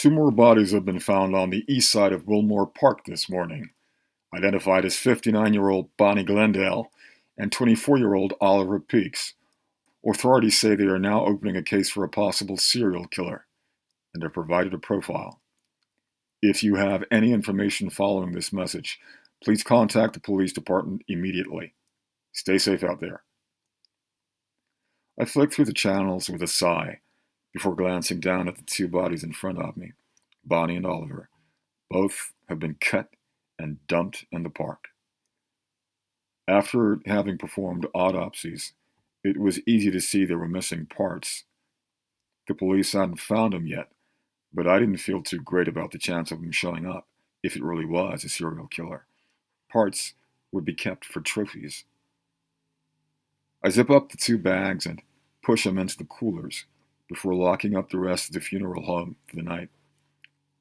Two more bodies have been found on the east side of Wilmore Park this morning, identified as 59-year-old Bonnie Glendale and 24-year-old Oliver Peaks. Authorities say they are now opening a case for a possible serial killer and have provided a profile. If you have any information following this message, please contact the police department immediately. Stay safe out there. I flicked through the channels with a sigh before glancing down at the two bodies in front of me, Bonnie and Oliver. Both have been cut and dumped in the park. After having performed autopsies, it was easy to see there were missing parts. The police hadn't found them yet, but I didn't feel too great about the chance of him showing up if it really was a serial killer. Parts would be kept for trophies. I zip up the two bags and push them into the coolers before locking up the rest of the funeral home for the night.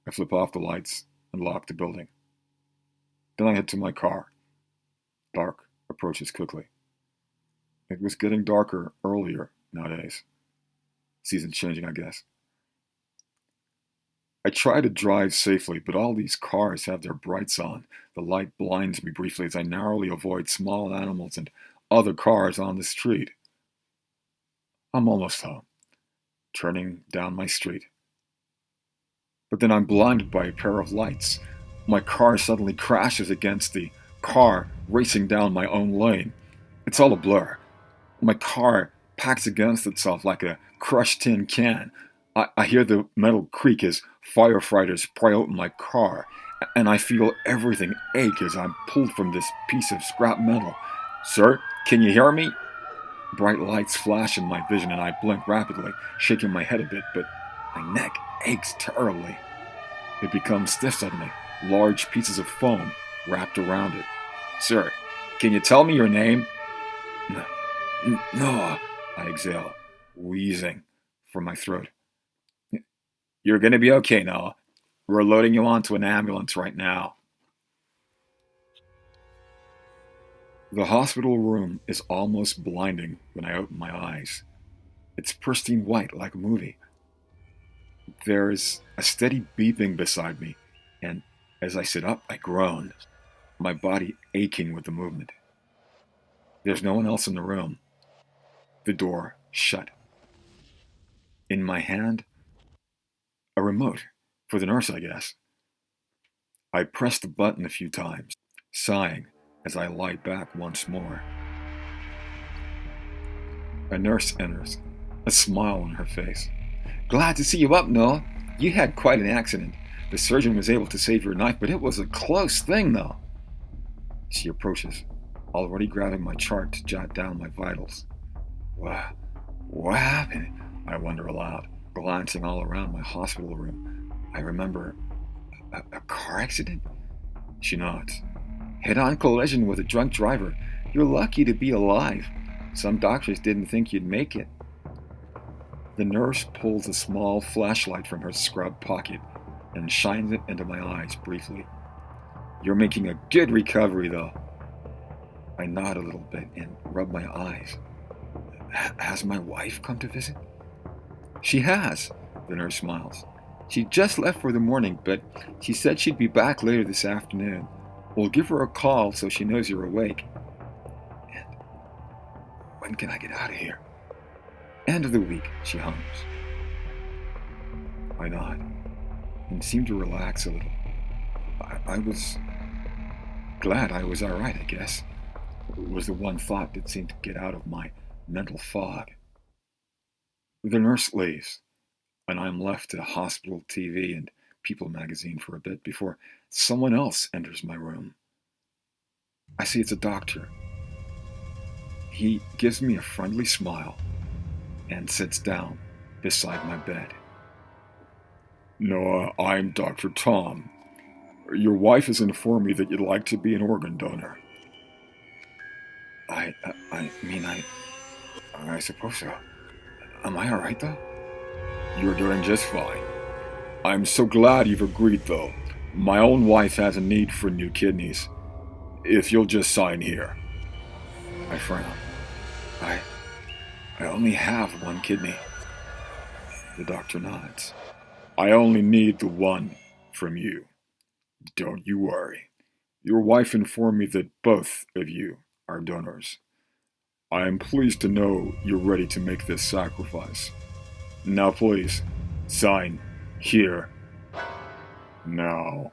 I flip off the lights and lock the building. Then I head to my car. Dark approaches quickly. It was getting darker earlier nowadays. Season's changing, I guess. I try to drive safely, but all these cars have their brights on. The light blinds me briefly as I narrowly avoid small animals and other cars on the street. I'm almost home, turning down my street. But then I'm blinded by a pair of lights. My car suddenly crashes against the car racing down my own lane. It's all a blur. My car packs against itself like a crushed tin can. I hear the metal creak as firefighters pry open my car, and I feel everything ache as I'm pulled from this piece of scrap metal. "Sir, can you hear me?" Bright lights flash in my vision and I blink rapidly, shaking my head a bit, but my neck aches terribly. It becomes stiff suddenly, large pieces of foam wrapped around it. "Sir, can you tell me your name?" No, I exhale, wheezing from my throat. "You're going to be okay, Noah. We're loading you onto an ambulance right now." The hospital room is almost blinding when I open my eyes. It's pristine white like a movie. There's a steady beeping beside me, and as I sit up, I groan, my body aching with the movement. There's no one else in the room. The door shut. In my hand, a remote, for the nurse, I guess. I press the button a few times, sighing as I lie back once more. A nurse enters, a smile on her face. "Glad to see you up, Noah. You had quite an accident. The surgeon was able to save your life, but it was a close thing, though." She approaches, already grabbing my chart to jot down my vitals. What happened?" I wonder aloud, glancing all around my hospital room. I remember a car accident? She nods. "Head-on collision with a drunk driver. You're lucky to be alive. Some doctors didn't think you'd make it." The nurse pulls a small flashlight from her scrub pocket and shines it into my eyes briefly. "You're making a good recovery, though." I nod a little bit and rub my eyes. "Has my wife come to visit?" "She has," the nurse smiles. "She just left for the morning, but she said she'd be back later this afternoon. We'll give her a call so she knows you're awake." "And when can I get out of here?" "End of the week," she hums. I nod and seem to relax a little. I was glad I was all right, I guess. It was the one thought that seemed to get out of my mental fog. The nurse leaves, and I'm left to hospital TV and People magazine for a bit before someone else enters my room. I see it's a doctor. He gives me a friendly smile and sits down beside my bed. "Noah, I'm Dr. Tom. Your wife has informed me that you'd like to be an organ donor." I suppose so. Am I all right, though?" "You're doing just fine. I'm so glad you've agreed, though. My own wife has a need for new kidneys. If you'll just sign here." I frown. I only have one kidney." The doctor nods. I only need the one from you. Don't you worry. Your wife informed me that both of you are donors. I am pleased to know you're ready to make this sacrifice. Now please, sign here. Now.